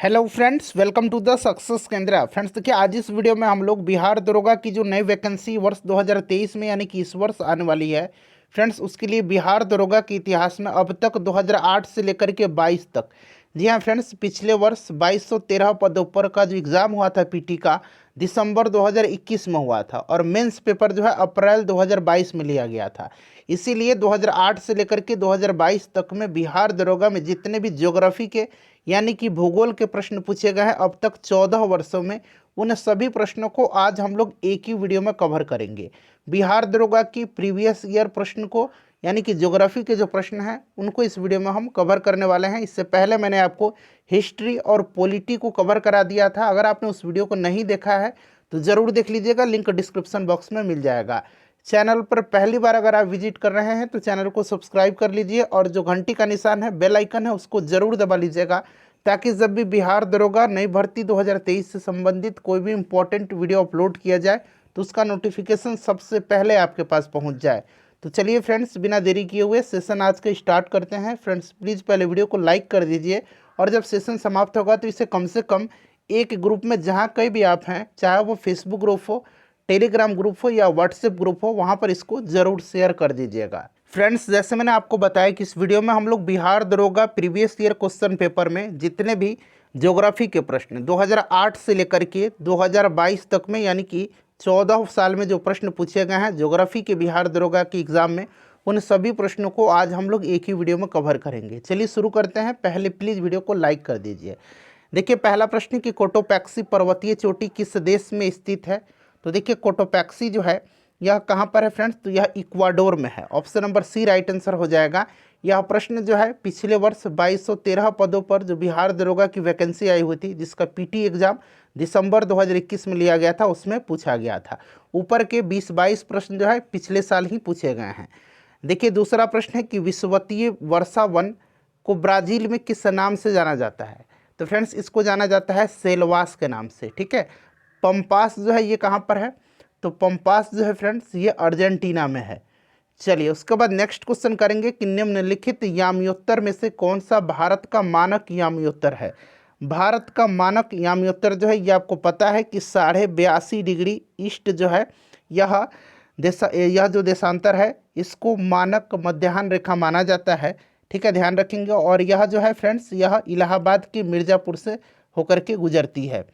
Hello friends, welcome to the success Kendra. Friends देखिए, आज इस वीडियो में हम लोग बिहार दरोगा की जो नई वैकेंसी वर्ष 2023 में यानी कि इस वर्ष आने वाली है फ्रेंड्स, उसके लिए बिहार दरोगा के इतिहास में अब तक 2008 से लेकर के 22 तक, जी हाँ फ्रेंड्स, पिछले वर्ष 2213 पदों पर का जो एग्ज़ाम हुआ था पीटी का, दिसंबर 2021 में हुआ था और मेंस पेपर जो है अप्रैल 2022 में लिया गया था। इसीलिए 2008 से लेकर के 2022 तक में बिहार दरोगा में जितने भी ज्योग्राफी के यानी कि भूगोल के प्रश्न पूछे गए हैं अब तक 14 वर्षों में, उन सभी प्रश्नों को आज हम लोग एक ही वीडियो में कवर करेंगे। बिहार दरोगा की प्रीवियस ईयर प्रश्न को यानी कि ज्योग्राफी के जो प्रश्न हैं उनको इस वीडियो में हम कवर करने वाले हैं। इससे पहले मैंने आपको हिस्ट्री और पॉलिटी को कवर करा दिया था। अगर आपने उस वीडियो को नहीं देखा है तो ज़रूर देख लीजिएगा, लिंक डिस्क्रिप्शन बॉक्स में मिल जाएगा। चैनल पर पहली बार अगर आप विजिट कर रहे हैं तो चैनल को सब्सक्राइब कर लीजिए और जो घंटी का निशान है, बेल आइकन है, उसको ज़रूर दबा लीजिएगा ताकि जब भी बिहार दरोगा नई भर्ती 2023 से संबंधित कोई भी इंपॉर्टेंट वीडियो अपलोड किया जाए तो उसका नोटिफिकेशन सबसे पहले आपके पास पहुंच जाए। तो चलिए फ्रेंड्स, बिना देरी किए हुए सेशन आज का स्टार्ट करते हैं। फ्रेंड्स प्लीज़ पहले वीडियो को लाइक कर दीजिए और जब सेशन समाप्त होगा तो इसे कम से कम एक ग्रुप में, जहाँ कहीं भी आप हैं, चाहे वो फेसबुक ग्रुप हो, टेलीग्राम ग्रुप हो या व्हाट्सएप ग्रुप हो, वहाँ पर इसको ज़रूर शेयर कर दीजिएगा। फ्रेंड्स जैसे मैंने आपको बताया कि इस वीडियो में हम लोग बिहार दरोगा प्रीवियस ईयर क्वेश्चन पेपर में जितने भी ज्योग्राफी के प्रश्न 2008 से लेकर के 2022 तक में यानी कि 14 साल में जो प्रश्न पूछे गए हैं ज्योग्राफी के बिहार दरोगा के एग्ज़ाम में, उन सभी प्रश्नों को आज हम लोग एक ही वीडियो में कवर करेंगे। चलिए शुरू करते हैं। पहले प्लीज़ वीडियो को लाइक कर दीजिए। देखिए पहला प्रश्न कि कोटोपैक्सी पर्वतीय चोटी किस देश में स्थित है। तो देखिए कोटोपैक्सी जो है यह कहाँ पर है फ्रेंड्स, तो यह इक्वाडोर में है। Option number C right answer हो जाएगा। यह प्रश्न जो है पिछले वर्ष 2213 पदों पर जो बिहार दरोगा की वैकेंसी आई हुई थी, जिसका पीटी एग्जाम दिसंबर 2021 में लिया गया था, उसमें पूछा गया था। ऊपर के 20-22 प्रश्न जो है पिछले साल ही पूछे गए हैं। देखिए दूसरा प्रश्न है कि विश्ववतीय वर्षा वन को ब्राज़ील में किस नाम से जाना जाता है। तो फ्रेंड्स इसको जाना जाता है सेलवास के नाम से, ठीक है। पंपास जो है ये कहाँ पर है, तो पंपास जो है फ्रेंड्स ये अर्जेंटीना में है। चलिए उसके बाद नेक्स्ट क्वेश्चन करेंगे कि निम्नलिखित याम्योत्तर में से कौन सा भारत का मानक याम्योत्तर है। भारत का मानक याम्योत्तर जो है ये आपको पता है कि 82.5 डिग्री ईस्ट जो है यह यह जो देशांतर है इसको मानक मध्याह्न रेखा माना जाता है, ठीक है, ध्यान रखेंगे। और यह जो है फ्रेंड्स यह इलाहाबाद के मिर्ज़ापुर से होकर के गुजरती है।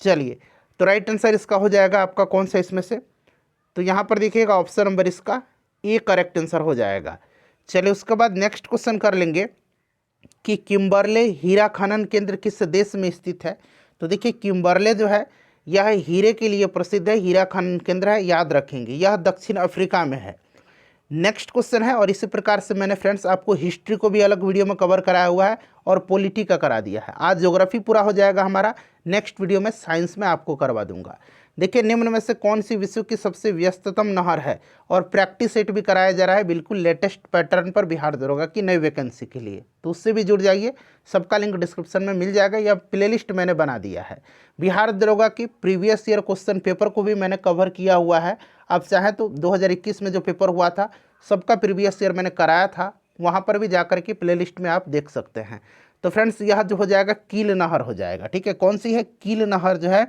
चलिए तो राइट आंसर इसका हो जाएगा आपका कौन सा इसमें से, तो यहाँ पर देखिएगा ऑप्शन नंबर इसका ए करेक्ट आंसर हो जाएगा। चलिए उसके बाद नेक्स्ट क्वेश्चन कर लेंगे कि किम्बरले हीरा खनन केंद्र किस देश में स्थित है। तो देखिए किम्बरले जो है यह हीरे के लिए प्रसिद्ध है, हीरा खनन केंद्र है, याद रखेंगे, यह दक्षिण अफ्रीका में है। नेक्स्ट क्वेश्चन है, और इसी प्रकार से मैंने फ्रेंड्स आपको हिस्ट्री को भी अलग वीडियो में कवर कराया हुआ है और पॉलिटी का करा दिया है। आज ज्योग्राफी पूरा हो जाएगा हमारा, नेक्स्ट वीडियो में साइंस में आपको करवा दूंगा। देखिए निम्न में से कौन सी विश्व की सबसे व्यस्ततम नहर है, और प्रैक्टिस सेट भी कराया जा रहा है बिल्कुल लेटेस्ट पैटर्न पर बिहार दरोगा की नई वैकेंसी के लिए, तो उससे भी जुड़ जाइए। सबका लिंक डिस्क्रिप्शन में मिल जाएगा, या प्लेलिस्ट मैंने बना दिया है। बिहार दरोगा की प्रीवियस ईयर क्वेश्चन पेपर को भी मैंने कवर किया हुआ है। आप चाहें तो 2021 में जो पेपर हुआ था सबका प्रीवियस ईयर मैंने कराया था, वहाँ पर भी जाकर के प्लेलिस्ट में आप देख सकते हैं। तो फ्रेंड्स यह जो हो जाएगा कील नहर हो जाएगा, ठीक है। कौन सी है, कील नहर जो है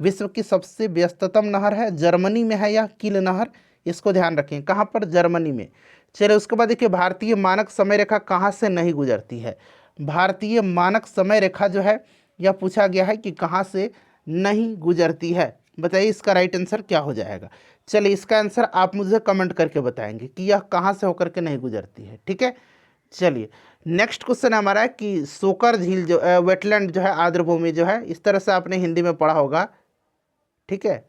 विश्व की सबसे व्यस्ततम नहर है, जर्मनी में है यह कील नहर, इसको ध्यान रखें, कहाँ पर, जर्मनी में। चलिए उसके बाद देखिए भारतीय मानक समय रेखा कहाँ से नहीं गुजरती है। भारतीय मानक समय रेखा जो है यह पूछा गया है कि कहाँ से नहीं गुजरती है, बताइए इसका राइट आंसर क्या हो जाएगा। चलिए इसका आंसर आप मुझे कमेंट करके बताएंगे कि यह कहाँ से होकर के नहीं गुजरती है, ठीक है। चलिए नेक्स्ट क्वेश्चन हमारा है कि सोकर झील जो वेटलैंड जो है, आर्द्रभूमि जो है, इस तरह से आपने हिंदी में पढ़ा होगा, ठीक है,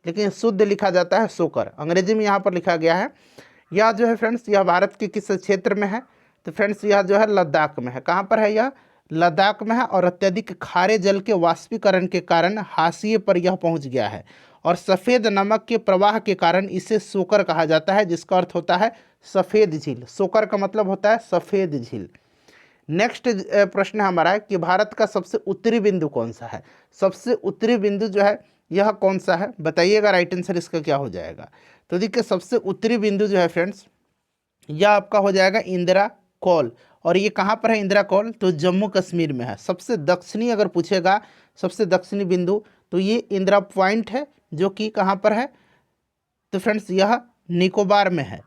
लेकिन शुद्ध लिखा जाता है सोकर, अंग्रेजी में यहाँ पर लिखा गया है। यह जो है फ्रेंड्स यह भारत के किस क्षेत्र में है, तो फ्रेंड्स यह जो है लद्दाख में है। कहाँ पर है, यह लद्दाख में है, और अत्यधिक खारे जल के वाष्पीकरण के कारण हाशिए पर यह पहुँच गया है, और सफ़ेद नमक के प्रवाह के कारण इसे सोकर कहा जाता है, जिसका अर्थ होता है सफ़ेद झील। सोकर का मतलब होता है सफ़ेद झील। नेक्स्ट प्रश्न हमारा है कि भारत का सबसे उत्तरी बिंदु कौन सा है। सबसे उत्तरी बिंदु जो है यह कौन सा है, बताइएगा, राइट आंसर इसका क्या हो जाएगा। तो देखिए सबसे उत्तरी बिंदु जो है फ्रेंड्स यह आपका हो जाएगा इंदिरा कॉल, और ये कहाँ पर है इंदिरा कौल, तो जम्मू कश्मीर में है। सबसे दक्षिणी अगर पूछेगा, सबसे दक्षिणी बिंदु, तो ये इंदिरा पॉइंट है, जो कि कहाँ पर है, तो फ्रेंड्स यह निकोबार में है।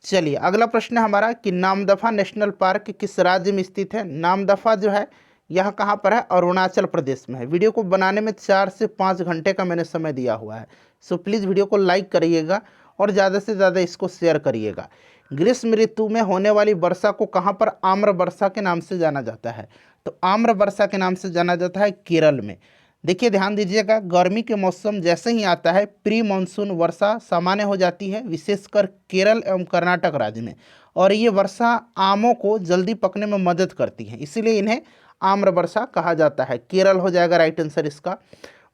चलिए अगला प्रश्न है हमारा कि नामदफा नेशनल पार्क किस राज्य में स्थित है। नामदफा जो है यह कहाँ पर है, अरुणाचल प्रदेश में है। वीडियो को बनाने में 4 से 5 घंटे का मैंने समय दिया हुआ है। सो प्लीज़ वीडियो को लाइक करिएगा और ज़्यादा से ज़्यादा इसको शेयर करिएगा। ग्रीष्म ऋतु में होने वाली वर्षा को कहाँ पर आम्र वर्षा के नाम से जाना जाता है, तो आम्र वर्षा के नाम से जाना जाता है केरल में। देखिए ध्यान दीजिएगा, गर्मी के मौसम जैसे ही आता है प्री मानसून वर्षा सामान्य हो जाती है, विशेषकर केरल एवं कर्नाटक राज्य में, और ये वर्षा आमों को जल्दी पकने में मदद करती है, इसीलिए इन्हें आम्र वर्षा कहा जाता है। केरल हो जाएगा राइट आंसर इसका।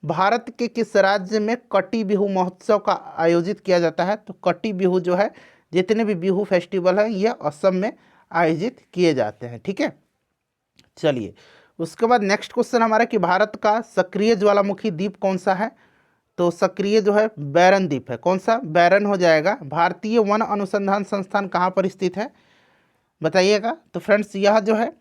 भारत के किस राज्य में कटी बिहू महोत्सव का आयोजित किया जाता है, तो कटी बिहू जो है, जितने भी बिहू फेस्टिवल हैं ये असम में आयोजित किए जाते हैं। ठीक है, चलिए उसके बाद नेक्स्ट क्वेश्चन हमारा कि भारत का सक्रिय ज्वालामुखी द्वीप कौन सा है, तो सक्रिय जो है बैरन द्वीप है। कौन सा, बैरन हो जाएगा। भारतीय वन अनुसंधान संस्थान कहाँ पर स्थित है, बताइएगा। तो फ्रेंड्स यह जो है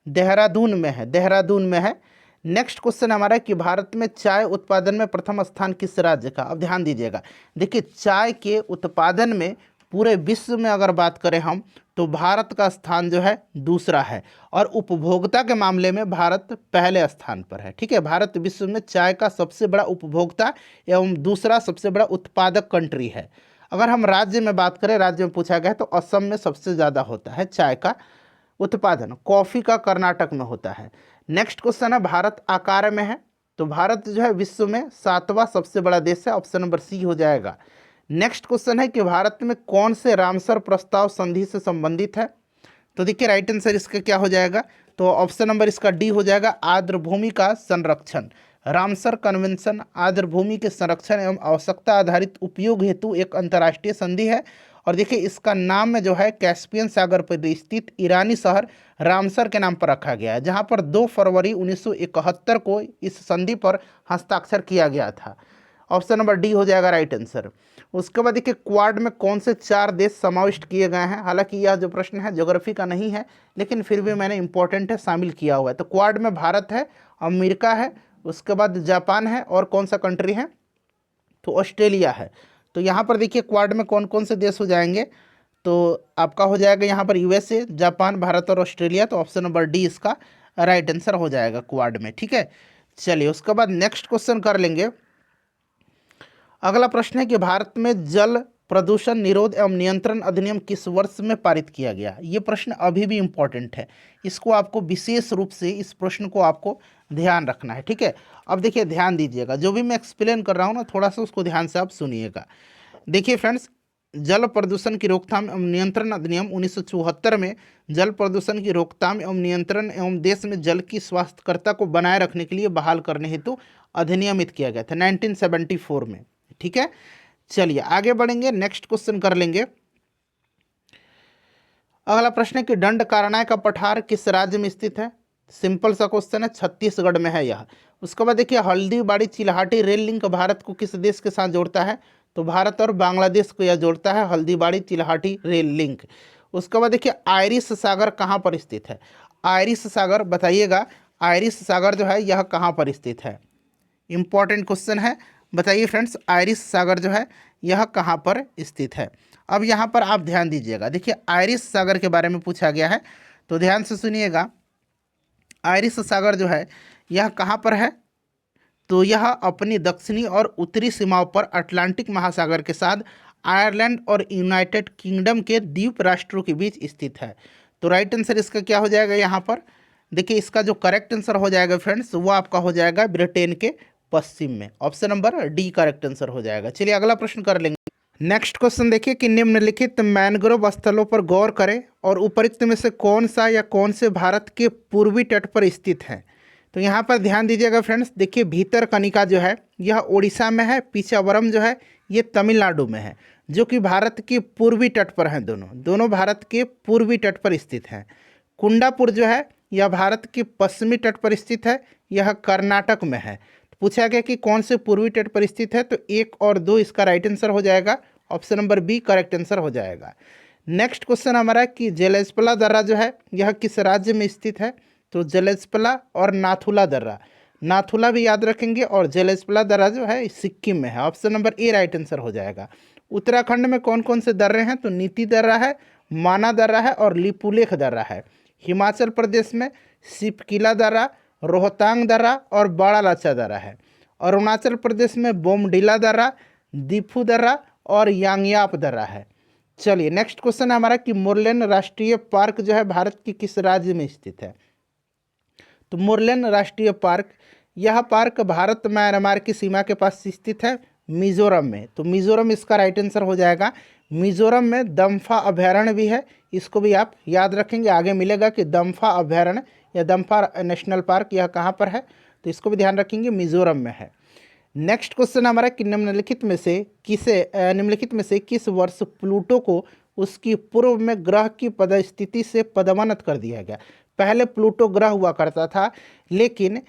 देहरादून में है, देहरादून में है। नेक्स्ट क्वेश्चन हमारा कि भारत में चाय उत्पादन में प्रथम स्थान किस राज्य का। अब ध्यान दीजिएगा, देखिए चाय के उत्पादन में पूरे विश्व में अगर बात करें हम, तो भारत का स्थान जो है दूसरा है, और उपभोक्ता के मामले में भारत पहले स्थान पर है। ठीक है, भारत विश्व में चाय का सबसे बड़ा उपभोक्ता एवं दूसरा सबसे बड़ा उत्पादक कंट्री है। अगर हम राज्य में बात करें, राज्य में पूछा गया है, तो असम में सबसे ज़्यादा होता है चाय का उत्पादन, कॉफ़ी का कर्नाटक में होता है। नेक्स्ट क्वेश्चन है भारत आकार में है, तो भारत जो है विश्व में 7वां सबसे बड़ा देश है, ऑप्शन नंबर सी हो जाएगा। नेक्स्ट क्वेश्चन है कि भारत में कौन से रामसर प्रस्ताव संधि से संबंधित है, तो देखिए राइट आंसर इसका क्या हो जाएगा, तो ऑप्शन नंबर इसका डी हो जाएगा, आर्द्र भूमि का संरक्षण। रामसर कन्वेंशन आर्द्र भूमि के संरक्षण एवं आवश्यकता आधारित उपयोग हेतु एक अंतर्राष्ट्रीय संधि है। और देखिए इसका नाम में जो है कैस्पियन सागर पर स्थित ईरानी शहर रामसर के नाम पर रखा गया है, जहां पर 2 फरवरी 1971 को इस संधि पर हस्ताक्षर किया गया था। ऑप्शन नंबर डी हो जाएगा राइट आंसर। उसके बाद देखिए क्वाड में कौन से 4 देश समाविष्ट किए गए हैं। हालांकि यह जो प्रश्न है ज्योग्राफी का नहीं है, लेकिन फिर भी मैंने इंपॉर्टेंट है, शामिल किया हुआ है। तो क्वाड में भारत है, अमेरिका है, उसके बाद जापान है, और कौन सा कंट्री है, तो ऑस्ट्रेलिया है। तो यहाँ पर देखिए क्वाड में कौन कौन से देश हो जाएंगे, तो आपका हो जाएगा यहाँ पर यूएसए, जापान, भारत और ऑस्ट्रेलिया। तो ऑप्शन नंबर डी इसका राइट आंसर हो जाएगा क्वाड में। ठीक है, चलिए उसके बाद नेक्स्ट क्वेश्चन कर लेंगे। अगला प्रश्न है कि भारत में जल प्रदूषण निरोध एवं नियंत्रण अधिनियम किस वर्ष में पारित किया गया। ये प्रश्न अभी भी इम्पोर्टेंट है, इसको आपको विशेष रूप से इस प्रश्न को आपको ध्यान रखना है। ठीक है, अब देखिए ध्यान दीजिएगा, जो भी मैं एक्सप्लेन कर रहा हूँ ना, थोड़ा सा उसको ध्यान से आप सुनिएगा। देखिए फ्रेंड्स, जल प्रदूषण की रोकथाम एवं नियंत्रण अधिनियम 1974 में जल प्रदूषण की रोकथाम एवं नियंत्रण एवं देश में जल की स्वास्थ्यकरता को बनाए रखने के लिए बहाल करने हेतु अधिनियमित किया गया था 1974 में। ठीक है, चलिए आगे बढ़ेंगे, नेक्स्ट क्वेश्चन कर लेंगे। अगला प्रश्न है कि दंडकारण्य का पठार किस राज्य में स्थित है। सिंपल सा क्वेश्चन है, छत्तीसगढ़ में है यह। उसके बाद देखिए हल्दीबाड़ी चिल्हाटी रेल लिंक भारत को किस देश के साथ जोड़ता है, तो भारत और बांग्लादेश को यह जोड़ता है, हल्दीबाड़ी चिल्हाटी रेल लिंक। उसके बाद देखिए आयरिश सागर कहाँ पर स्थित है। आयरिश सागर बताइएगा, आयरिश सागर जो है यह कहाँ पर स्थित है, इंपॉर्टेंट क्वेश्चन है। बताइए फ्रेंड्स, आयरिश सागर जो है यह कहाँ पर स्थित है। अब यहाँ पर आप ध्यान दीजिएगा, देखिए आयरिश सागर के बारे में पूछा गया है, तो ध्यान से सुनिएगा। आयरिश सागर जो है यह कहाँ पर है, तो यह अपनी दक्षिणी और उत्तरी सीमाओं पर अटलांटिक महासागर के साथ आयरलैंड और यूनाइटेड किंगडम के द्वीप राष्ट्रों के बीच स्थित है। तो राइट आंसर इसका क्या हो जाएगा यहाँ पर, देखिए इसका जो करेक्ट आंसर हो जाएगा फ्रेंड्स, वो आपका हो जाएगा ब्रिटेन के पश्चिम में, option number D correct answer हो जाएगा। चलिए अगला प्रश्न कर लेंगे। नेक्स्ट क्वेश्चन देखिए कि निम्नलिखित मैनग्रोव स्थलों पर गौर करें और उपरोक्त में से कौन सा या कौन से भारत के पूर्वी तट पर स्थित है। तो यहाँ पर ध्यान दीजिएगा फ्रेंड्स, देखिए भीतरकनिका जो है यह उड़ीसा में है, पिचावरम जो है ये तमिलनाडु में है, जो कि भारत के पूर्वी तट पर हैं। दोनों भारत के पूर्वी तट पर स्थित हैं। कुंडापुर जो है यह भारत के पश्चिमी तट पर स्थित है, यह कर्नाटक में है। पूछा गया कि कौन से पूर्वी तट पर स्थित है, तो 1 और 2 इसका राइट आंसर हो जाएगा, option number B correct answer हो जाएगा। नेक्स्ट क्वेश्चन हमारा है कि जेलेस्पला दर्रा जो है यह किस राज्य में स्थित है? तो जेलेस्पला और नाथुला दर्रा, नाथुला भी याद रखेंगे और जेलेस्पला दर्रा जो है सिक्किम में है। Option number A right answer हो जाएगा। उत्तराखंड में कौन कौन से दर्रे हैं? तो नीति दर्रा है, माना दर्रा है और लिपुलेख दर्रा है। हिमाचल प्रदेश में सिपकिला दर्रा, रोहतांग दर्रा और बड़ा लाचा दर्रा है। अरुणाचल प्रदेश में बोमडिला दर्रा, दीफू दर्रा और यांगयाप दर्रा है। चलिए नेक्स्ट क्वेश्चन है हमारा कि मोरलेन राष्ट्रीय पार्क जो है भारत के किस राज्य में स्थित है? तो मोरलेन राष्ट्रीय पार्क, यह पार्क भारत म्यांमार की सीमा के पास स्थित है, मिजोरम में। तो मिजोरम इसका राइट आंसर हो जाएगा। मिजोरम में दम्फा अभयारण्य भी है, इसको भी आप याद रखेंगे, आगे मिलेगा कि दम्फा अभयारण्य या दम्फा नेशनल पार्क यह कहाँ पर है, तो इसको भी ध्यान रखेंगे, मिजोरम में है। नेक्स्ट क्वेश्चन हमारा कि निम्नलिखित में से किस वर्ष प्लूटो को उसकी पूर्व में ग्रह की पदस्थिति से पदोन्नत कर दिया गया? पहले प्लूटो ग्रह हुआ करता था, लेकिन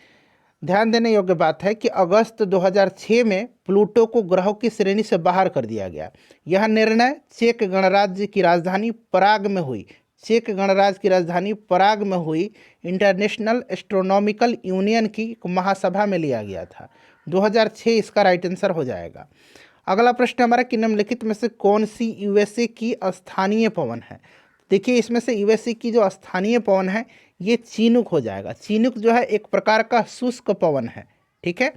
ध्यान देने योग्य बात है कि अगस्त 2006 में प्लूटो को ग्रहों की श्रेणी से बाहर कर दिया गया। यह निर्णय चेक गणराज्य की राजधानी पराग में हुई। चेक गणराज्य की राजधानी पराग में हुई इंटरनेशनल एस्ट्रोनॉमिकल यूनियन की महासभा में लिया गया था। 2006 इसका राइट आंसर हो जाएगा। अगला प्रश्न हमारा कि निम्नलिखित में से कौन सी यूएसए की स्थानीय पवन है? देखिए इसमें से यूएसए की जो स्थानीय पवन है ये चीनुक हो जाएगा। चीनुक जो है एक प्रकार का शुष्क पवन है, ठीक है।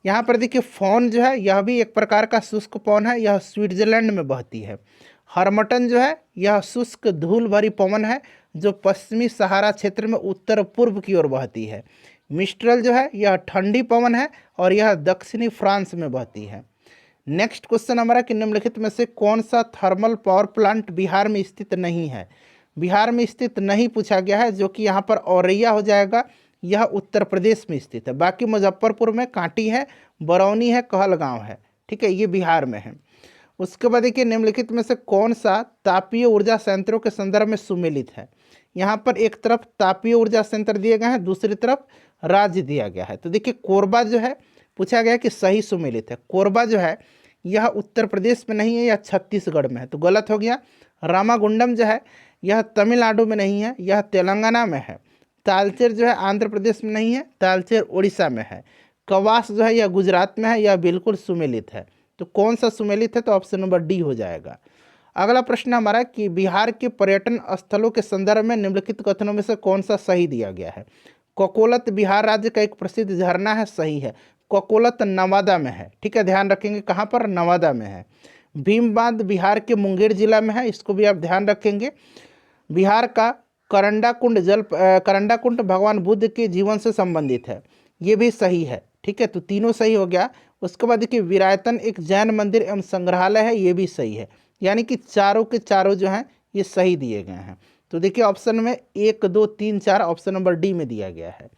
यहाँ पर देखिए फोन जो है यह भी एक प्रकार का शुष्क पवन है, यह स्विट्जरलैंड में बहती है। हर्मटन जो है यह शुष्क धूल भरी पवन है जो पश्चिमी सहारा क्षेत्र में उत्तर पूर्व की ओर बहती है। मिस्ट्रल जो है यह ठंडी पवन है और यह दक्षिणी फ्रांस में बहती है। नेक्स्ट क्वेश्चन हमारा कि निम्नलिखित में से कौन सा थर्मल पावर प्लांट बिहार में स्थित नहीं है? बिहार में स्थित नहीं पूछा गया है, जो कि यहाँ पर औरैया हो जाएगा, यह उत्तर प्रदेश में स्थित है। बाकी मुजफ्फरपुर में कांटी है, बरौनी है, कहलगांव है, ठीक है, ये बिहार में है। उसके बाद देखिए निम्नलिखित में से कौन सा तापीय ऊर्जा संयंत्रों के संदर्भ में सुमेलित है? यहाँ पर एक तरफ तापीय ऊर्जा संयंत्र दिए गए हैं, दूसरी तरफ राज्य दिया गया है। तो देखिए कोरबा जो है पूछा गया कि सही सुमेलित है। कोरबा जो है यह उत्तर प्रदेश में नहीं है, यह छत्तीसगढ़ में है, तो गलत हो गया। रामागुंडम जो है यह तमिलनाडु में नहीं है, यह तेलंगाना में है। तालचेर जो है आंध्र प्रदेश में नहीं है, तालचेर उड़ीसा में है। कवास जो है यह गुजरात में है, यह बिल्कुल सुमेलित है। तो कौन सा सुमेलित है? तो ऑप्शन नंबर डी हो जाएगा। अगला प्रश्न हमारा कि बिहार के पर्यटन स्थलों के संदर्भ में निम्नलिखित कथनों में से कौन सा सही दिया गया है? ककोलत बिहार राज्य का एक प्रसिद्ध झरना है, सही है। ककोलत नवादा में है, ठीक है, ध्यान रखेंगे कहाँ पर, नवादा में है। भीम बांध बिहार के मुंगेर जिला में है, इसको भी आप ध्यान रखेंगे। बिहार का करंडा कुंड भगवान बुद्ध के जीवन से संबंधित है, ये भी सही है, ठीक है, तो तीनों सही हो गया। उसके बाद देखिए विरायतन एक जैन मंदिर एवं संग्रहालय है, ये भी सही है। यानी कि चारों के चारों जो हैं ये सही दिए गए हैं। तो देखिए ऑप्शन में 1, 2, 3, 4 ऑप्शन नंबर डी में दिया गया है।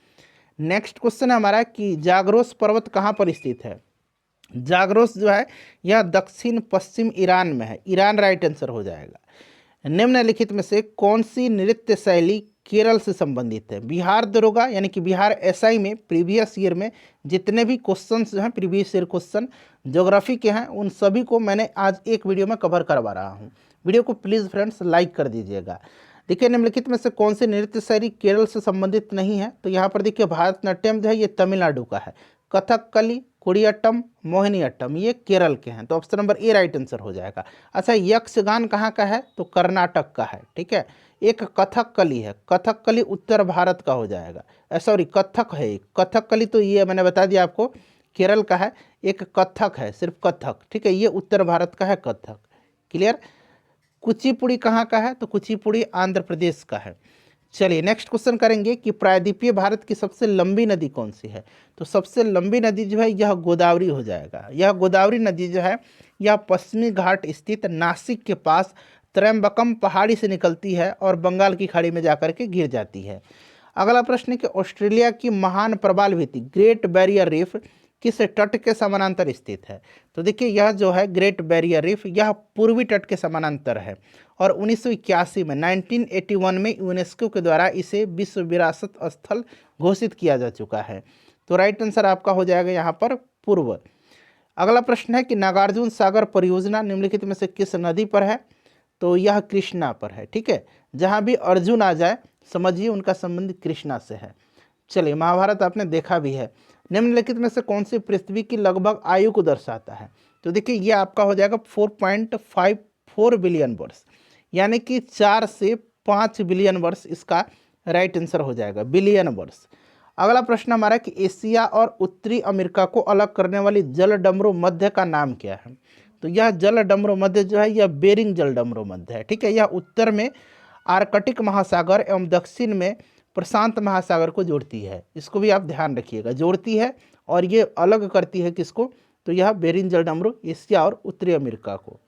नेक्स्ट क्वेश्चन है हमारा कि जाग्रोस पर्वत कहाँ पर स्थित है? जाग्रोस जो है यह दक्षिण पश्चिम ईरान में है, ईरान राइट आंसर हो जाएगा। निम्नलिखित में से कौन सी नृत्य शैली केरल से संबंधित है? बिहार दरोगा यानी कि बिहार एसआई में प्रीवियस ईयर में जितने भी क्वेश्चंस जो हैं प्रीवियस ईयर क्वेश्चन ज्योग्राफी के हैं उन सभी को मैंने आज एक वीडियो में कवर करवा रहा हूं। वीडियो को प्लीज़ फ्रेंड्स लाइक कर दीजिएगा। देखिए निम्नलिखित में से कौन सी नृत्य शैली केरल से संबंधित नहीं है? तो यहाँ पर देखिए भारतनाट्यम जो है ये तमिलनाडु का है, कथकली, कुडियाट्टम, मोहिनीअट्टम ये केरल के हैं, तो option number A right answer हो जाएगा। अच्छा यक्षगान कहाँ का है? तो कर्नाटक का है, ठीक है। एक कथकली है, कथकली उत्तर भारत का हो जाएगा, सॉरी कथक है एक, कथकली तो ये मैंने बता दिया आपको केरल का है। एक कथक है, सिर्फ कथक, ठीक है, ये उत्तर भारत का है कथक, क्लियर। कुचिपुड़ी कहाँ का है? तो कुचिपुड़ी आंध्र प्रदेश का है। चलिए नेक्स्ट क्वेश्चन करेंगे कि प्रायद्वीपीय भारत की सबसे लंबी नदी कौन सी है? तो सबसे लंबी नदी जो है यह गोदावरी हो जाएगा। यह गोदावरी नदी जो है यह पश्चिमी घाट स्थित नासिक के पास त्रयंबकम पहाड़ी से निकलती है और बंगाल की खाड़ी में जाकर के गिर जाती है। अगला प्रश्न है कि ऑस्ट्रेलिया की महान प्रवाल भित्ति ग्रेट बैरियर रीफ किस तट के समानांतर स्थित है? तो देखिए यह जो है ग्रेट बैरियर रीफ यह पूर्वी तट के समानांतर है और 1981 में 1981 में यूनेस्को के द्वारा इसे विश्व विरासत स्थल घोषित किया जा चुका है। तो राइट आंसर आपका हो जाएगा यहाँ पर पूर्व। अगला प्रश्न है कि नागार्जुन सागर परियोजना निम्नलिखित में से किस नदी पर है? तो यह कृष्णा पर है। ठीक है, जहाँ भी अर्जुन आ जाए समझिए उनका संबंध कृष्णा से है। चलिए, महाभारत आपने देखा भी है। निम्नलिखित में से कौन सी पृथ्वी की लगभग आयु को दर्शाता है? तो देखिए ये आपका हो जाएगा 4.54 बिलियन वर्ष, यानी कि 4 से 5 बिलियन वर्ष इसका राइट आंसर हो जाएगा, बिलियन वर्ष। अगला प्रश्न हमारा कि एशिया और उत्तरी अमेरिका को अलग करने वाली जलडमरू मध्य का नाम क्या है? तो यह जलडमरू मध्य जो है यह बेरिंग जलडमरू मध्य है। ठीक है, यह उत्तर में आर्कटिक महासागर एवं दक्षिण में प्रशांत महासागर को जोड़ती है। इसको भी आप ध्यान रखिएगा, जोड़ती है और ये अलग करती है किसको? तो यह बेरिंग जलडमरू एशिया और उत्तरी अमेरिका को।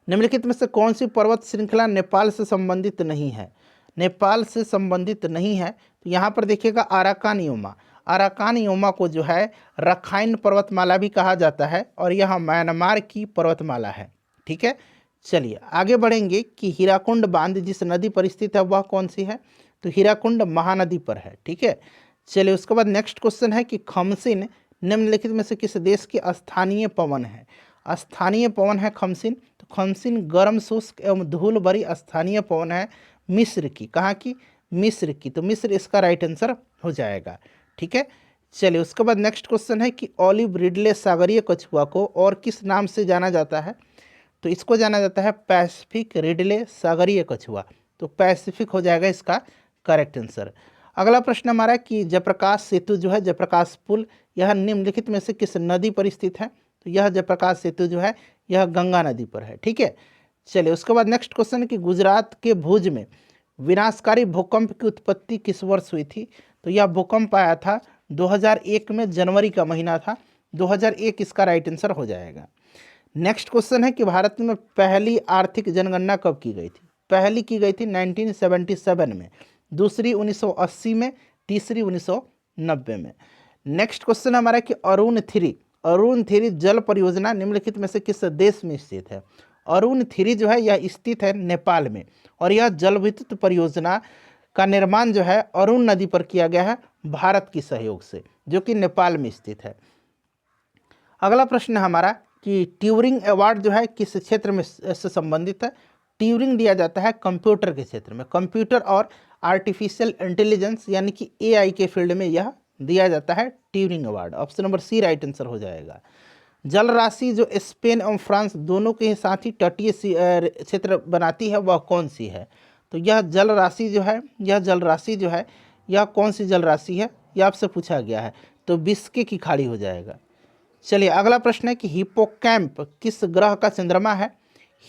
निम्नलिखित में से कौन सी पर्वत श्रृंखला नेपाल से संबंधित नहीं है? नेपाल से संबंधित नहीं है तो यहाँ पर देखिएगा अराकान योमा। अराकान योमा को जो है रखाइन पर्वतमाला भी कहा जाता है और यह म्यांमार की पर्वतमाला है। ठीक है, चलिए आगे बढ़ेंगे कि हीराकुंड बांध जिस नदी पर स्थित है वह कौन सी है? तो हीराकुंड महानदी पर है। ठीक है, चलिए उसके बाद नेक्स्ट क्वेश्चन है कि खमसिन निम्नलिखित में से किस देश की स्थानीय पवन है? स्थानीय पवन है खमसिन। तो खमसिन गर्म शुष्क एवं धूल भरी स्थानीय पवन है मिस्र की। कहाँ की? मिस्र की। तो मिस्र इसका राइट आंसर हो जाएगा। ठीक है, चलिए उसके बाद नेक्स्ट क्वेश्चन है कि ऑलिव रिडले सागरीय कछुआ को और किस नाम से जाना जाता है? तो इसको जाना जाता है पैसिफिक रिडले सागरीय कछुआ। तो पैसिफिक हो जाएगा इसका करेक्ट आंसर। अगला प्रश्न हमारा कि जयप्रकाश सेतु जो है, जयप्रकाश पुल, यह निम्नलिखित में से किस नदी पर स्थित है? तो यह जयप्रकाश सेतु जो है यह गंगा नदी पर है। ठीक है, चलिए उसके बाद नेक्स्ट क्वेश्चन कि गुजरात के भुज में विनाशकारी भूकंप की उत्पत्ति किस वर्ष हुई थी? तो यह भूकंप आया था 2001 में, जनवरी का महीना था। 2001 इसका राइट आंसर हो जाएगा। नेक्स्ट क्वेश्चन है कि भारत में पहली आर्थिक जनगणना कब की गई थी? पहली की गई थी 1977 में, दूसरी 1980 में, तीसरी 1990 में। नेक्स्ट क्वेश्चन हमारा कि अरुण 3 जल परियोजना निम्नलिखित में से किस देश में स्थित है? अरुण 3 जो है यह स्थित है नेपाल में और यह जल विद्युत परियोजना का निर्माण जो है अरुण नदी पर किया गया है भारत की सहयोग से, जो कि नेपाल में स्थित है। अगला प्रश्न हमारा कि ट्यूरिंग अवार्ड जो है किस क्षेत्र में से संबंधित है? ट्यूरिंग दिया जाता है कंप्यूटर के क्षेत्र में, कंप्यूटर और आर्टिफिशियल इंटेलिजेंस यानी कि एआई के फील्ड में यह दिया जाता है Turing award. Option number C right answer हो जाएगा। जल राशि जो स्पेन और फ्रांस दोनों के साथ ही तटीय क्षेत्र बनाती है वह कौन सी है? तो यह जल राशि जो है यह कौन सी जल राशि है? यह आपसे पूछा गया है, तो बिस्के की खाड़ी हो जाएगा। चलिए अगला प्रश्न है कि हिप्पोकैम्प किस ग्रह का चंद्रमा है?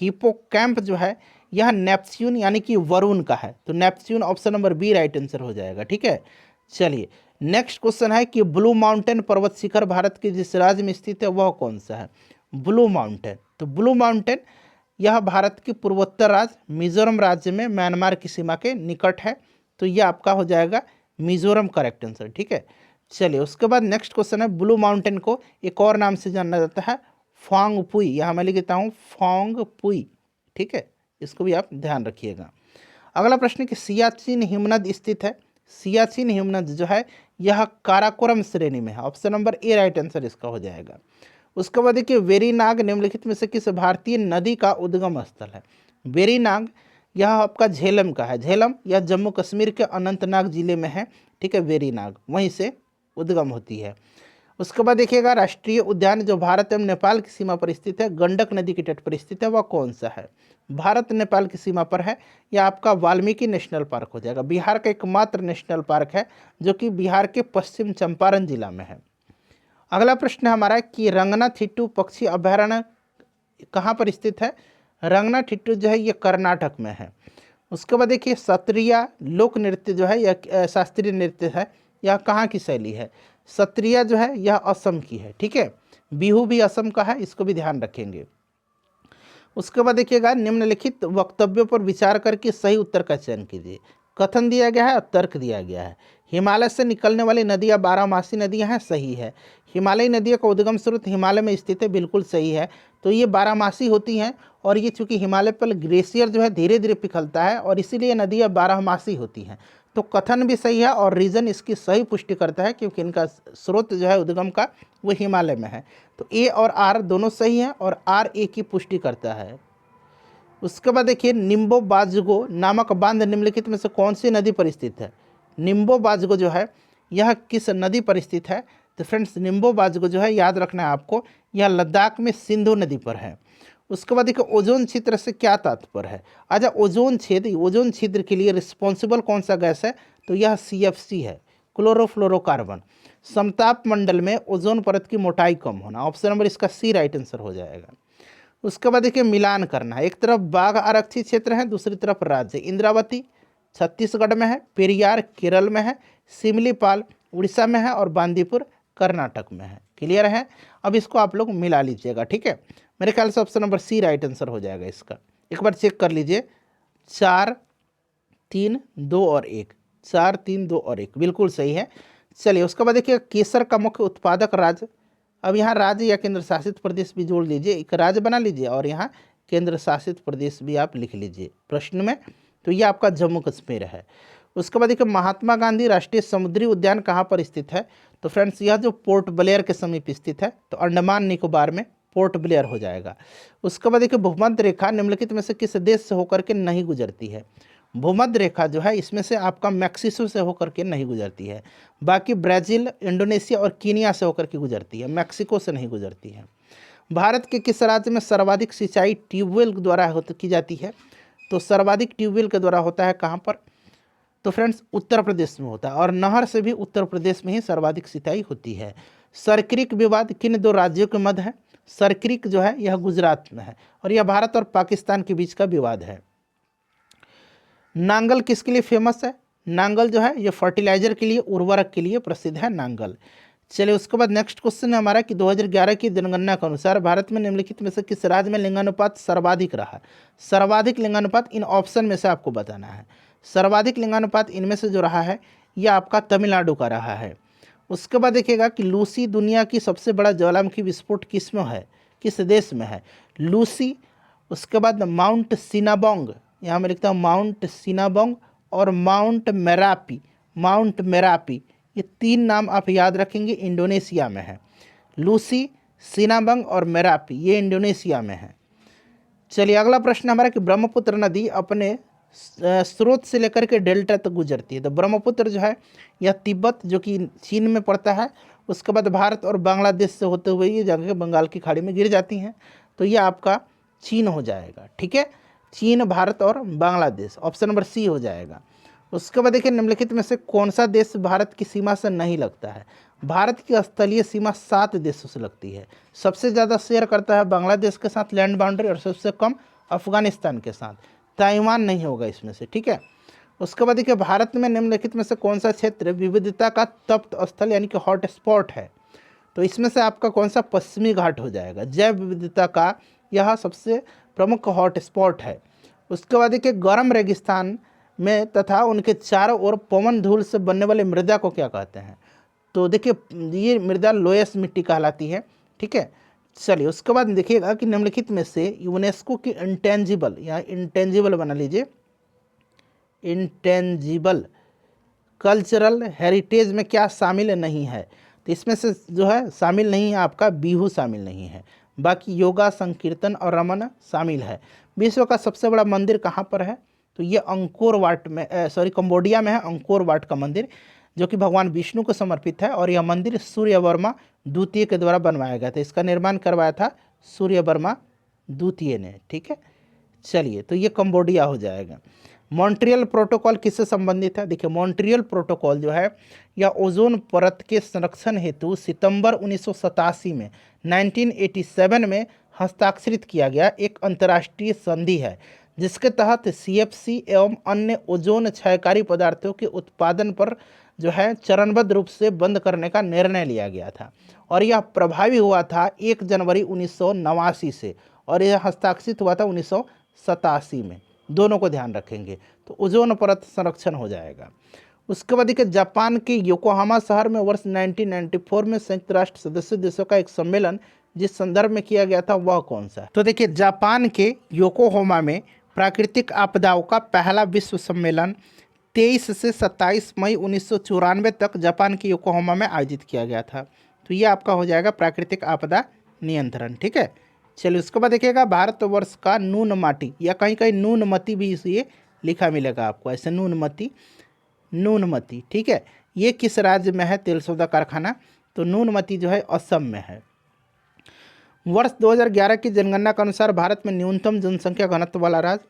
हिप्पोकैम्प जो है यह नेपच्यून यानी कि वरुण का है। तो Neptune option number B right answer हो जाएगा। ठीक है, चलिए नेक्स्ट क्वेश्चन है कि ब्लू माउंटेन पर्वत शिखर भारत के जिस राज्य में स्थित है वह कौन सा है? Blue mountain. तो ब्लू माउंटेन यह भारत के पूर्वोत्तर राज्य मिजोरम राज्य में म्यांमार की सीमा के निकट है। तो यह आपका हो जाएगा मिजोरम करेक्ट आंसर। ठीक है, चलिए उसके बाद नेक्स्ट क्वेश्चन है ब्लू माउंटेन को एक और नाम से जाना जाता है फोंगपुई। यहाँ मैं लिख देता हूँ फोंगपुई। ठीक है, इसको भी आप ध्यान रखिएगा। अगला प्रश्न कि सियाचिन हिमनद स्थित है। सियाचिन हिमनद जो है यह काराकोरम श्रेणी में है। Option number A right answer इसका हो जाएगा। उसके बाद देखिए वेरीनाग निम्नलिखित में से किस भारतीय नदी का उद्गम स्थल है? वेरीनाग यह आपका झेलम का है। झेलम यह जम्मू कश्मीर के अनंतनाग जिले में है। ठीक है, वेरीनाग वहीं से उद्गम होती है। उसके बाद देखिएगा राष्ट्रीय उद्यान जो भारत एवं नेपाल की सीमा पर स्थित है, गंडक नदी के तट पर स्थित है, वह कौन सा है? भारत नेपाल की सीमा पर है। यह आपका वाल्मीकि नेशनल पार्क हो जाएगा। बिहार का एकमात्र नेशनल पार्क है जो कि बिहार के पश्चिम चंपारण जिला में है। अगला प्रश्न हमारा कि रंगनाथिट्टू पक्षी अभयारण्य कहाँ पर स्थित है? रंगनाथिट्टू जो है ये कर्नाटक में है। उसके बाद देखिए सत्रिया लोक नृत्य जो है यह शास्त्रीय नृत्य है, यह कहाँ की शैली है? सत्रिया जो है यह असम की है। ठीक है, बिहू भी असम का है, इसको भी ध्यान रखेंगे। उसके बाद देखिएगा निम्नलिखित वक्तव्यों पर विचार करके सही उत्तर का चयन कीजिए। कथन दिया गया है और तर्क दिया गया है। हिमालय से निकलने वाली नदियाँ बारहमासी नदियाँ हैं, सही है। हिमालयी नदियों का उद्गम स्रोत हिमालय में स्थित है, बिल्कुल सही है। तो ये बारहमासी होती हैं और ये चूँकि हिमालय पर ग्लेशियर जो है धीरे धीरे पिघलता है और इसीलिए नदियाँ बारहमासी होती हैं। तो कथन भी सही है और रीज़न इसकी सही पुष्टि करता है क्योंकि इनका स्रोत जो है उद्गम का वो हिमालय में है। तो ए और आर दोनों सही हैं और आर ए की पुष्टि करता है। उसके बाद देखिए निम्बो बाजगो नामक बांध निम्नलिखित में से कौन सी नदी पर स्थित है। निम्बो बाजगो जो है यह किस नदी पर स्थित है। तो फ्रेंड्स निम्बो बाजगो जो है याद रखना है आपको, यह लद्दाख में सिंधु नदी पर है। उसके बाद देखिए ओजोन क्षेत्र से क्या तात्पर्य है। अच्छा ओजोन क्षेत्र, ओजोन क्षेत्र के लिए रिस्पॉन्सिबल कौन सा गैस है, तो यह CFC है, क्लोरोफ्लोरोकार्बन। समताप मंडल में ओजोन परत की मोटाई कम होना, ऑप्शन नंबर इसका C राइट आंसर हो जाएगा। उसके बाद देखिए मिलान करना है, एक तरफ बाघ आरक्षित क्षेत्र है, दूसरी तरफ राज्य। इंद्रावती छत्तीसगढ़ में है, पेरियार केरल में है, सिमलीपाल उड़ीसा में है और बांदीपुर कर्नाटक में है। क्लियर है। अब इसको आप लोग मिला लीजिएगा, ठीक है। मेरे ख्याल से option number C right answer हो जाएगा इसका। एक बार चेक कर लीजिए, 4 3 2 और 1, 4 3 2 और 1 बिल्कुल सही है। चलिए उसके बाद देखिए केसर का मुख्य उत्पादक राज्य। अब यहाँ राज्य या केंद्र शासित प्रदेश भी जोड़ लीजिए, एक राज्य बना लीजिए और यहाँ केंद्र शासित प्रदेश भी आप लिख लीजिए प्रश्न में। तो ये आपका जम्मू कश्मीर है। उसके बाद देखिए महात्मा गांधी राष्ट्रीय समुद्री उद्यान कहाँ पर स्थित है। तो फ्रेंड्स यह जो पोर्ट ब्लेयर के समीप स्थित है, तो अंडमान निकोबार में पोर्ट ब्लेयर हो जाएगा। उसके बाद देखिए भूमध्य रेखा निम्नलिखित में से किस देश से होकर के नहीं गुजरती है। भूमध्य रेखा जो है इसमें से आपका मैक्सिको से होकर के नहीं गुजरती है, बाकी ब्राज़ील, इंडोनेशिया और कीनिया से होकर के गुजरती है, मैक्सिको से नहीं गुजरती है। भारत के किस राज्य में सर्वाधिक सिंचाई ट्यूबवेल द्वारा की जाती है। तो सर्वाधिक ट्यूबवेल के द्वारा होता है कहाँ पर, तो फ्रेंड्स उत्तर प्रदेश में होता है, और नहर से भी उत्तर प्रदेश में ही सर्वाधिक सिंचाई होती है। सरक्रिक विवाद किन दो राज्यों के मध्य है। सरक्रिक जो है यह गुजरात में है और यह भारत और पाकिस्तान के बीच का विवाद है। नांगल किसके लिए फेमस है। नांगल जो है यह फर्टिलाइजर के लिए, उर्वरक के लिए प्रसिद्ध है नांगल। चलिए उसके बाद नेक्स्ट क्वेश्चन है हमारा कि 2011 की जनगणना के अनुसार भारत में निम्नलिखित में से किस राज्य में लिंगानुपात सर्वाधिक रहा। सर्वाधिक लिंगानुपात इन ऑप्शन में से आपको बताना है। सर्वाधिक लिंगानुपात इनमें से जो रहा है यह आपका तमिलनाडु का रहा है। उसके बाद देखिएगा कि लूसी दुनिया की सबसे बड़ा ज्वालामुखी विस्फोट किस में है, किस देश में है, लूसी। उसके बाद माउंट सिनाबोंग, यहाँ मैं लिखता हूँ माउंट सिनाबोंग और माउंट मेरापी। माउंट मेरापी ये तीन नाम आप याद रखेंगे, इंडोनेशिया में है। लूसी, सिनाबोंग और मेरापी ये इंडोनेशिया में है। चलिए अगला प्रश्न हमारा कि ब्रह्मपुत्र नदी अपने स्रोत से लेकर के डेल्टा तक गुजरती है। तो ब्रह्मपुत्र जो है यह तिब्बत जो कि चीन में पड़ता है, उसके बाद भारत और बांग्लादेश से होते हुए ये जगह बंगाल की खाड़ी में गिर जाती हैं। तो ये आपका चीन हो जाएगा, ठीक है। चीन, भारत और बांग्लादेश, ऑप्शन नंबर C हो जाएगा। उसके बाद देखिए निम्नलिखित में से कौन सा देश भारत की सीमा से नहीं लगता है। भारत की स्थलीय सीमा 7 देशों से लगती है। सबसे ज़्यादा शेयर करता है बांग्लादेश के साथ लैंड बाउंड्री और सबसे कम अफगानिस्तान के साथ। ताइवान नहीं होगा इसमें से, ठीक है। उसके बाद देखिए भारत में निम्नलिखित में से कौन सा क्षेत्र विविधता का तप्त स्थल यानी कि हॉट स्पॉट है। तो इसमें से आपका कौन सा पश्चिमी घाट हो जाएगा। जैव विविधता का यह सबसे प्रमुख हॉट स्पॉट है। उसके बाद देखिए गर्म रेगिस्तान में तथा उनके चारों ओर पवन धूल से बनने वाली मृदा को क्या कहते हैं। तो देखिए ये मृदा लोयस मिट्टी कहलाती है, ठीक है। चलिए उसके बाद देखिएगा कि निम्नलिखित में से यूनेस्को की इंटेंजिबल, यहाँ इंटेंजिबल बना लीजिए, इंटेंजिबल कल्चरल हेरिटेज में क्या शामिल नहीं है। तो इसमें से जो है शामिल नहीं है आपका बिहू शामिल नहीं है, बाकी योगा, संकीर्तन और रमन शामिल है। विश्व का सबसे बड़ा मंदिर कहाँ पर है। तो ये अंकोर वाट में कंबोडिया में है, अंकोर वाट का मंदिर जो कि भगवान विष्णु को समर्पित है। और यह मंदिर सूर्यवर्मा द्वितीय के द्वारा बनवाया गया था। इसका निर्माण करवाया था सूर्यवर्मा द्वितीय ने, ठीक है। चलिए तो ये कंबोडिया हो जाएगा। मॉन्ट्रियल प्रोटोकॉल किससे संबंधित है। देखिए मॉन्ट्रियल प्रोटोकॉल जो है यह ओजोन परत के संरक्षण हेतु सितंबर 1987 में 1987 में हस्ताक्षरित किया गया एक अंतर्राष्ट्रीय संधि है, जिसके तहत CFC एवं अन्य ओजोन क्षयकारी पदार्थों के उत्पादन पर जो है चरणबद्ध रूप से बंद करने का निर्णय लिया गया था। और यह प्रभावी हुआ था 1 जनवरी 1989 से, और यह हस्ताक्षरित हुआ था 1987 में। दोनों को ध्यान रखेंगे तो ओजोन परत संरक्षण हो जाएगा। उसके बाद देखिए जापान के योकोहामा शहर में वर्ष 1994 में संयुक्त राष्ट्र सदस्य देशों का एक सम्मेलन जिस संदर्भ में किया गया था वह कौन सा है। तो देखिए जापान के योकोहामा में प्राकृतिक आपदाओं का पहला विश्व सम्मेलन 23 से 27 मई 1994 तक जापान के योकोहामा में आयोजित किया गया था। तो ये आपका हो जाएगा प्राकृतिक आपदा नियंत्रण, ठीक है। चलिए उसके बाद देखिएगा भारतवर्ष का नूनमाटी या कहीं कहीं नूनमती भी ये लिखा मिलेगा आपको, ऐसे नूनमती, नूनमती, ठीक है। ये किस राज्य में है तेल सौदा कारखाना? तो नूनमती जो है असम में है। वर्ष 2011 की जनगणना के अनुसार भारत में न्यूनतम जनसंख्या घनत्व वाला राज्य,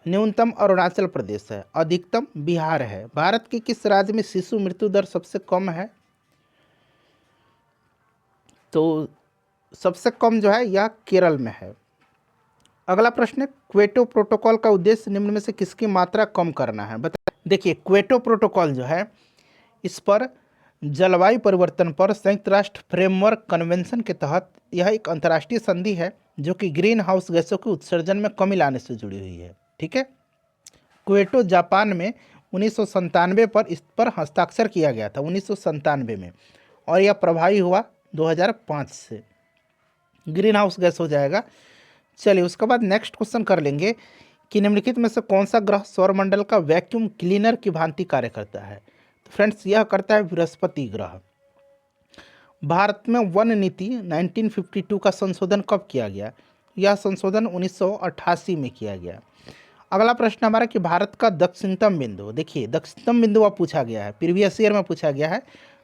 न्यूनतम अरुणाचल प्रदेश है, अधिकतम बिहार है। भारत के किस राज्य में शिशु मृत्यु दर सबसे कम है? तो सबसे कम जो है यह केरल में है। अगला प्रश्न है, क्वेटो प्रोटोकॉल का उद्देश्य निम्न में से किसकी मात्रा कम करना है? बता। देखिए क्वेटो प्रोटोकॉल जो है इस पर जलवायु परिवर्तन पर संयुक्त राष्ट्र फ्रेमवर्क कन्वेंशन के तहत यह एक अंतर्राष्ट्रीय संधि है जो कि ग्रीन हाउस गैसों के उत्सर्जन में कमी लाने से जुड़ी हुई है, ठीक है। क्वेटो जापान में 1997 पर इस पर हस्ताक्षर किया गया था, 1997 में, और यह प्रभावी हुआ 2005 से। ग्रीन हाउस गैस हो जाएगा। चलिए उसके बाद नेक्स्ट क्वेश्चन कर लेंगे कि निम्नलिखित में से कौन सा ग्रह सौरमंडल का वैक्यूम क्लीनर की भांति कार्य करता है? तो फ्रेंड्स यह करता है बृहस्पति ग्रह। भारत में वन नीति 1952 का संशोधन कब किया गया? यह संशोधन 1988 में किया गया। अगला प्रश्न हमारा कि भारत का दक्षिणतम बिंदु, देखिए दक्षिणतम बिंदु अब पूछा गया है, प्रीवियस ईयर में पूछा गया है।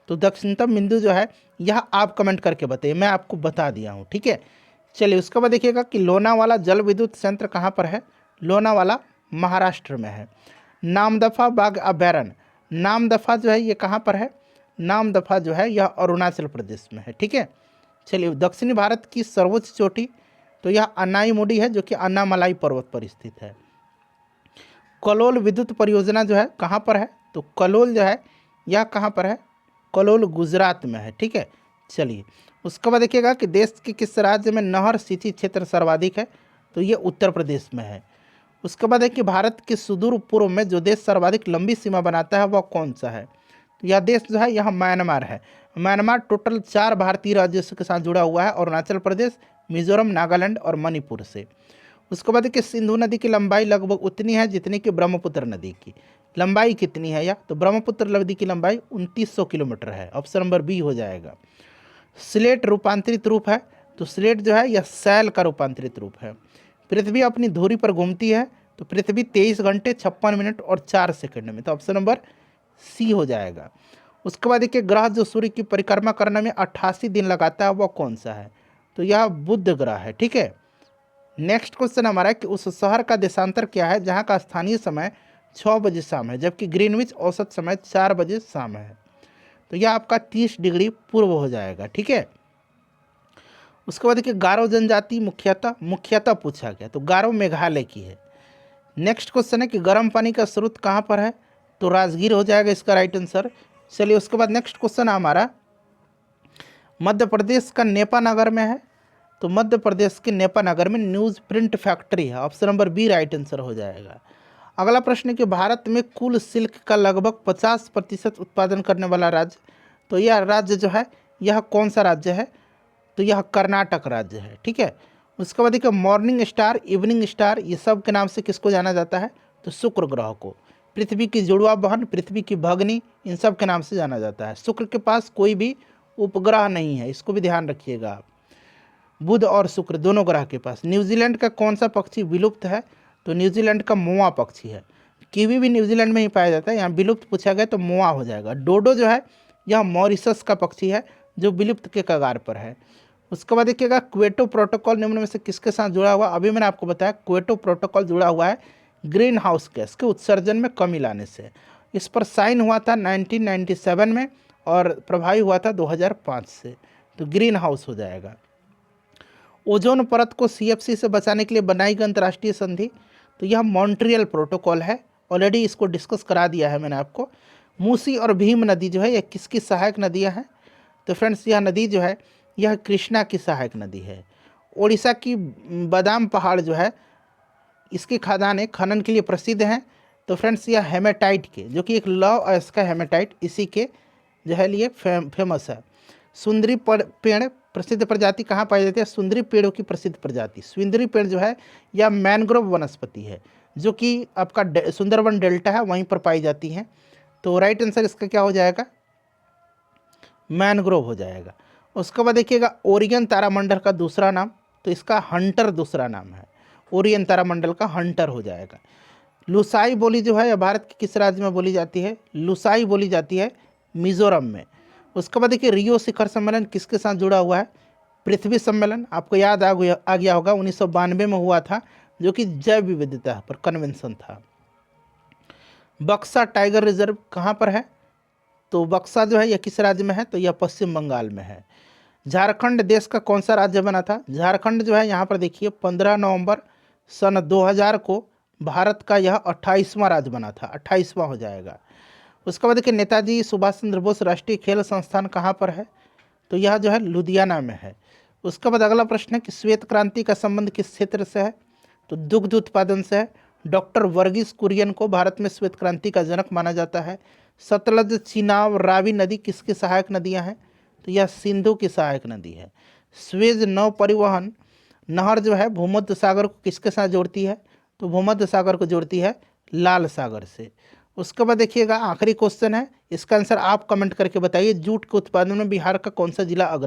तो दक्षिणतम बिंदु जो है यह आप कमेंट करके बताइए, मैं आपको बता दिया हूँ, ठीक है। चलिए उसके बाद देखिएगा कि लोनावाला जल विद्युत संयंत्र कहाँ पर है? लोनावाला महाराष्ट्र में है। नामदफा बाघ अभयारण्य, नामदफा जो है ये कहाँ पर है? नामदफा जो है यह अरुणाचल प्रदेश में है, ठीक है। चलिए दक्षिणी भारत की सर्वोच्च चोटी, तो यह अन्नाईमुडी है जो कि अन्नामलाई पर्वत पर स्थित है। कलोल विद्युत परियोजना जो है कहाँ पर है? तो कलोल जो है यह कहाँ पर है? कलोल गुजरात में है, ठीक है। चलिए उसके बाद देखिएगा कि देश के किस राज्य में नहर सिंचाई क्षेत्र सर्वाधिक है? तो ये उत्तर प्रदेश में है। उसके बाद है कि भारत के सुदूर पूर्व में जो देश सर्वाधिक लंबी सीमा बनाता है वह कौन सा है? तो यह देश जो है यह म्यांमार है। म्यांमार टोटल 4 भारतीय राज्यों के साथ जुड़ा हुआ है, अरुणाचल प्रदेश, मिजोरम, नागालैंड और मणिपुर से। उसके बाद कि सिंधु नदी की लंबाई लगभग उतनी है जितनी कि ब्रह्मपुत्र नदी की। लंबाई कितनी है यह? तो ब्रह्मपुत्र नदी की लंबाई 2900 किलोमीटर है, ऑप्शन नंबर बी हो जाएगा। स्लेट रूपांतरित रूप है, तो स्लेट जो है यह सैल का रूपांतरित रूप है। पृथ्वी अपनी धुरी पर घूमती है, तो पृथ्वी 23 घंटे 56 मिनट और 4 सेकंड में, तो ऑप्शन नंबर सी हो जाएगा। उसके बाद देखिए ग्रह जो सूर्य की परिक्रमा करने में 88 दिन लगाता है वह कौन सा है? तो यह बुध ग्रह है, ठीक है। नेक्स्ट क्वेश्चन हमारा है कि उस शहर का देशांतर क्या है जहाँ का स्थानीय समय 6 बजे शाम है जबकि ग्रीनविच औसत समय 4 बजे शाम है? तो यह आपका 30 डिग्री पूर्व हो जाएगा, ठीक है। उसके बाद देखिए गारो जनजाति मुख्यतः पूछा गया, तो गारो मेघालय की है। नेक्स्ट क्वेश्चन है कि गर्म पानी का स्रोत कहाँ पर है? तो राजगीर हो जाएगा इसका राइट आंसर। चलिए उसके बाद नेक्स्ट क्वेश्चन हमारा मध्य प्रदेश का नेपा नगर में है, तो मध्य प्रदेश के नेपा नगर में न्यूज़ प्रिंट फैक्ट्री है, option number B right answer हो जाएगा। अगला प्रश्न है कि भारत में कुल सिल्क का लगभग 50% उत्पादन करने वाला राज्य, तो यह राज्य जो है यह कौन सा राज्य है? तो यह कर्नाटक राज्य है, ठीक है। उसके बाद देखिए मॉर्निंग स्टार, इवनिंग स्टार, ये सब के नाम से किसको जाना जाता है? तो शुक्र ग्रह को। पृथ्वी की जुड़वा बहन, पृथ्वी की भगनी, इन सब के नाम से जाना जाता है। शुक्र के पास कोई भी उपग्रह नहीं है, इसको भी ध्यान रखिएगा आप। बुध और शुक्र दोनों ग्रह के पास। न्यूजीलैंड का कौन सा पक्षी विलुप्त है? तो न्यूजीलैंड का मोआ पक्षी है। कीवी भी न्यूजीलैंड में ही पाया जाता है, यहाँ विलुप्त पूछा गया तो मोआ हो जाएगा। डोडो जो है यह मॉरिशस का पक्षी है जो विलुप्त के कगार पर है। उसके बाद देखिएगा क्वेटो प्रोटोकॉल निम्न में से किसके साथ जुड़ा हुआ? अभी मैंने आपको बताया क्वेटो प्रोटोकॉल जुड़ा हुआ है ग्रीन हाउस गैस के उत्सर्जन में कमी लाने से। इस पर साइन हुआ था 1997 में और प्रभावी हुआ था 2005 से, तो ग्रीन हाउस हो जाएगा। ओजोन परत को CFC से बचाने के लिए बनाई गई अंतर्राष्ट्रीय संधि, तो यह मॉन्ट्रियल प्रोटोकॉल है, ऑलरेडी इसको डिस्कस करा दिया है मैंने आपको। मूसी और भीम नदी जो है यह किसकी सहायक नदियाँ हैं? तो फ्रेंड्स यह नदी जो है यह कृष्णा की सहायक नदी है। उड़ीसा की बादाम पहाड़ जो है इसकी खदानें खनन के लिए प्रसिद्ध हैं, तो फ्रेंड्स यह हेमेटाइट के, जो कि एक लौह अयस्क है हेमेटाइट, इसी के जो है लिए फेमस है। सुंदरी पेड़ प्रसिद्ध प्रजाति कहाँ पाई जाती है? सुंदरी पेड़ों की प्रसिद्ध प्रजाति सुंदरी पेड़ जो है यह मैनग्रोव वनस्पति है जो कि आपका सुंदरवन डेल्टा है वहीं पर पाई जाती हैं, तो राइट आंसर इसका क्या हो जाएगा? मैनग्रोव हो जाएगा। उसके बाद देखिएगा ओरियन तारामंडल का दूसरा नाम, तो इसका हंटर दूसरा नाम है, ओरियन तारामंडल का हंटर हो जाएगा। लुसाई बोली जो है भारत के किस राज्य में बोली जाती है? लुसाई बोली जाती है मिजोरम में। उसके बाद देखिए रियो शिखर सम्मेलन किसके साथ जुड़ा हुआ है? पृथ्वी सम्मेलन, आपको याद आ गया होगा 1992 में हुआ था, जो कि जैव विविधता पर कन्वेंशन था। बक्सा टाइगर रिजर्व कहाँ पर है? तो बक्सा जो है यह किस राज्य में है? तो यह पश्चिम बंगाल में है। झारखंड देश का कौन सा राज्य बना था? झारखंड जो है यहाँ पर देखिए 15 नवंबर सन 2000 को भारत का यह 28वां राज्य बना था, 28वां हो जाएगा। उसके बाद देखिए नेताजी सुभाष चंद्र बोस राष्ट्रीय खेल संस्थान कहाँ पर है? तो यह जो है लुधियाना में है। उसके बाद अगला प्रश्न है कि श्वेत क्रांति का संबंध किस क्षेत्र से है? तो दुग्ध उत्पादन से है। डॉक्टर वर्गीस कुरियन को भारत में श्वेत क्रांति का जनक माना जाता है। सतलज, चिनाब, रावी नदी किसकी सहायक नदियां हैं? तो यह सिंधु की सहायक नदी है। स्वेज नौ परिवहन नहर जो है भूमध्य सागर को किसके साथ जोड़ती है? तो भूमध्य सागर को जोड़ती है लाल सागर से। उसके बाद देखिएगा आखिरी क्वेश्चन है, इसका आंसर आप कमेंट करके बताइए, जूट के उत्पादन में बिहार का कौन सा जिला अग्रणी